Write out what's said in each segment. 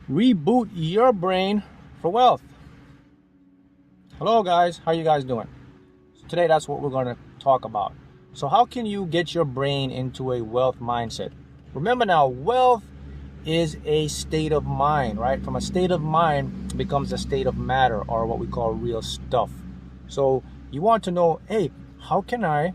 Reboot your brain for wealth. Hello guys, how you guys doing? So today that's what we're going to talk about. So how can you get your brain into a wealth mindset? Remember now, wealth is a state of mind, right? From a state of mind it becomes a state of matter, or what we call real stuff. So you want to know, hey, how can I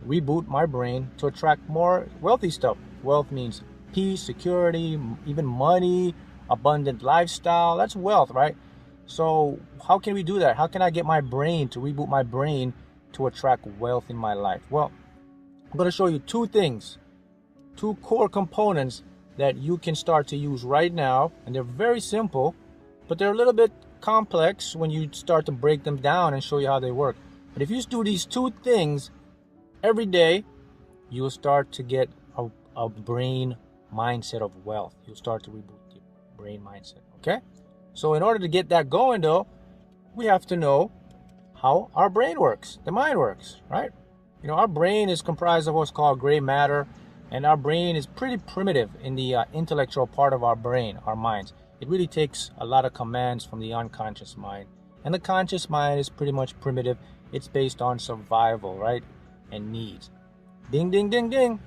reboot my brain to attract more wealthy stuff? Wealth means peace, security, even money, abundant lifestyle. That's wealth, right? So how can we do that? How can I get my brain to reboot my brain to attract wealth in my life? Well, I'm going to show you two things, two core components that you can start to use right now. And they're very simple, but they're a little bit complex when you start to break them down and show you how they work. But if you just do these two things every day, you'll start to get a brain mindset of wealth. You'll start to reboot your brain mindset, okay? So in order to get that going though, we have to know how our brain works, the mind works, right? You know, our brain is comprised of what's called gray matter, and our brain is pretty primitive in the intellectual part of our brain, our minds. It really takes a lot of commands from the unconscious mind. And the conscious mind is pretty much primitive. It's based on survival, right? And needs. Ding, ding, ding, ding.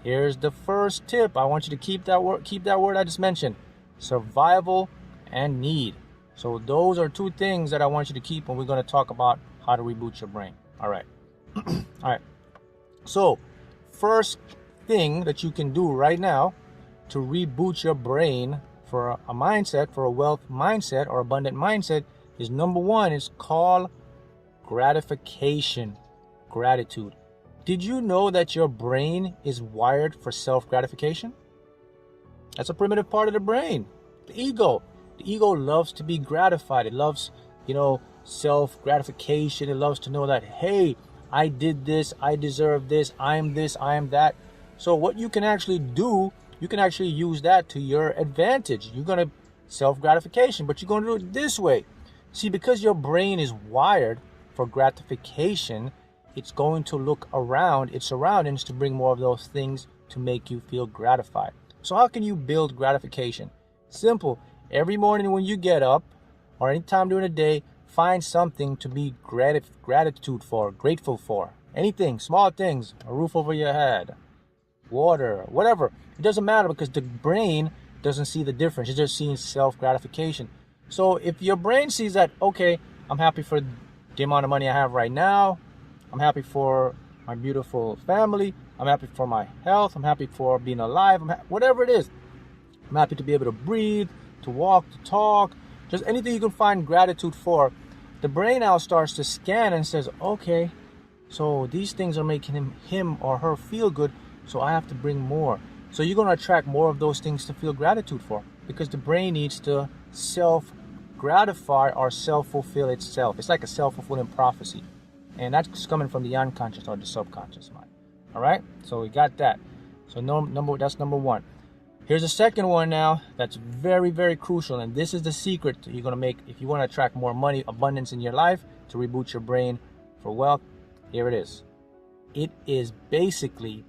Here's the first tip. I want you to keep that word I just mentioned. Survival and need. So those are two things that I want you to keep when we're going to talk about how to reboot your brain. All right. All right. So first thing that you can do right now to reboot your brain for a mindset, for a wealth mindset or abundant mindset, is number one, is call gratification, gratitude. Did you know that your brain is wired for self-gratification? That's a primitive part of the brain. The ego. The ego loves to be gratified. It loves, self-gratification. It loves to know that, hey, I did this, I deserve this, I am that. So what you can actually do, you can actually use that to your advantage. You're going to self-gratification, but you're going to do it this way. See, because your brain is wired for gratification, it's going to look around its surroundings to bring more of those things to make you feel gratified. So how can you build gratification? Simple. Every morning when you get up, or any time during the day, find something to be gratitude for, grateful for. Anything, small things, a roof over your head, water, whatever. It doesn't matter, because the brain doesn't see the difference. It's just seeing self-gratification. So if your brain sees that, okay, I'm happy for the amount of money I have right now, I'm happy for my beautiful family, I'm happy for my health, I'm happy for being alive, whatever it is. I'm happy to be able to breathe, to walk, to talk, just anything you can find gratitude for. The brain now starts to scan and says, okay, so these things are making him or her feel good, so I have to bring more. So you're going to attract more of those things to feel gratitude for, because the brain needs to self-gratify or self-fulfill itself. It's like a self-fulfilling prophecy. And that's coming from the unconscious or the subconscious mind. All right? So we got that. So that's number one. Here's the second one now that's very, very crucial. And this is the secret you're going to make if you want to attract more money, abundance in your life, to reboot your brain for wealth. Here it is. It is basically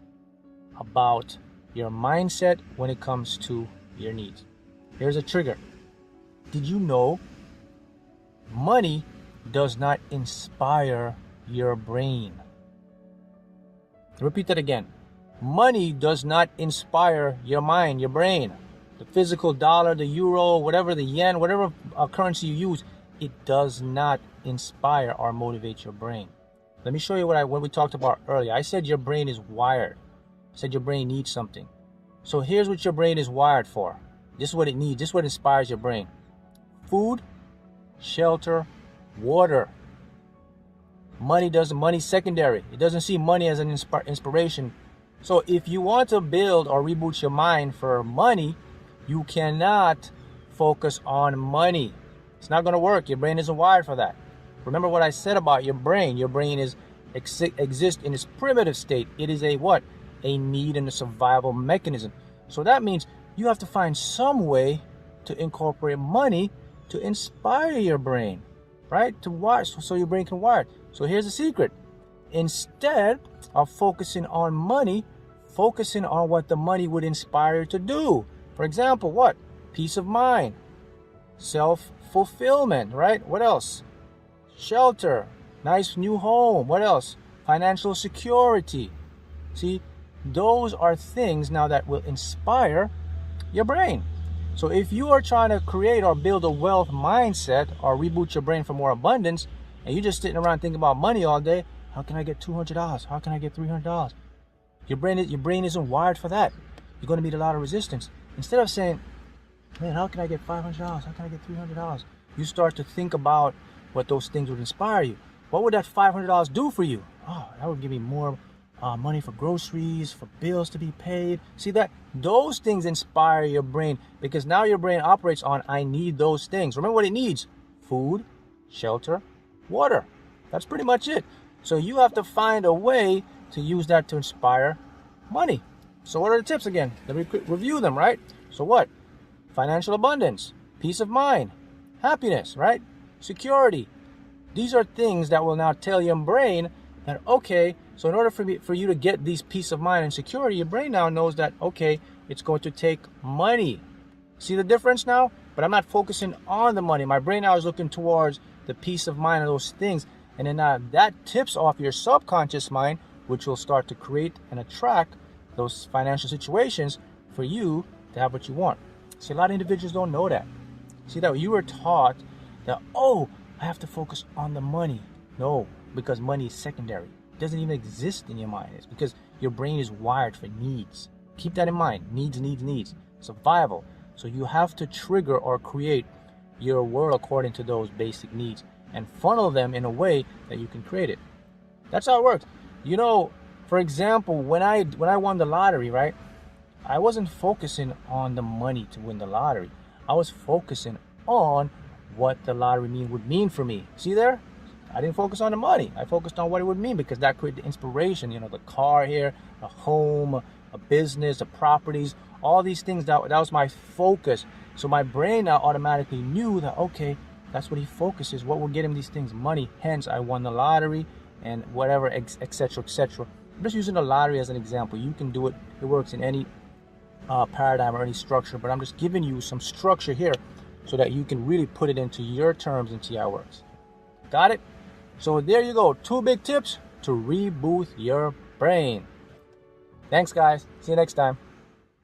about your mindset when it comes to your needs. Here's a trigger. Did you know money does not inspire your brain? Repeat that again. Money does not inspire your mind, your brain. The physical dollar, the euro, whatever, the yen, whatever currency you use, it does not inspire or motivate your brain. Let me show you what we talked about earlier. I said your brain is wired. I said your brain needs something. So here's what your brain is wired for. This is what it needs. This is what inspires your brain. Food, shelter, water. Money's secondary. It doesn't see money as an inspiration. So if you want to build or reboot your mind for money, you cannot focus on money. It's not going to work. Your brain isn't wired for that. Remember what I said about your brain. Your brain exists in its primitive state. It is a what? A need and a survival mechanism. So that means you have to find some way to incorporate money to inspire your brain, right? To wire, so your brain can wire. So here's the secret. Instead of focusing on money, focusing on what the money would inspire you to do. For example, what? Peace of mind, self-fulfillment, right? What else? Shelter, nice new home. What else? Financial security. See, those are things now that will inspire your brain. So if you are trying to create or build a wealth mindset or reboot your brain for more abundance, and you're just sitting around thinking about money all day, how can I get $200? How can I get $300? Your brain isn't wired for that. You're going to meet a lot of resistance. Instead of saying, man, how can I get $500? How can I get $300? You start to think about what those things would inspire you. What would that $500 do for you? Oh, that would give me more money for groceries, for bills to be paid. See that? Those things inspire your brain, because now your brain operates on, I need those things. Remember what it needs: food, shelter, water. That's pretty much it. So you have to find a way to use that to inspire money. So what are the tips again? Let me review them, right? So what? Financial abundance, peace of mind, happiness, right? Security. These are things that will now tell your brain that, okay, so in order for you to get these peace of mind and security, your brain now knows that, okay, it's going to take money. See the difference now? But I'm not focusing on the money. My brain now is looking towards the peace of mind of those things. And then that tips off your subconscious mind, which will start to create and attract those financial situations for you to have what you want. See, a lot of individuals don't know that. See that you were taught that, oh, I have to focus on the money. No, because money is secondary. It doesn't even exist in your mind. It's because your brain is wired for needs. Keep that in mind. Needs. Survival. So you have to trigger or create your world according to those basic needs and funnel them in a way that you can create it. That's how it works. You know, for example, when I won the lottery, right? I wasn't focusing on the money to win the lottery. I was focusing on what the lottery would mean for me. See there? I didn't focus on the money. I focused on what it would mean, because that created the inspiration. You know, the car here, a home, a business, the properties, all these things. That was my focus. So my brain now automatically knew that, okay, that's what he focuses. What will get him these things? Money. Hence, I won the lottery and whatever, etc., etc. I'm just using the lottery as an example. You can do it. It works in any paradigm or any structure, but I'm just giving you some structure here so that you can really put it into your terms and see how it works. Got it? So there you go. 2 big tips to reboot your brain. Thanks, guys. See you next time.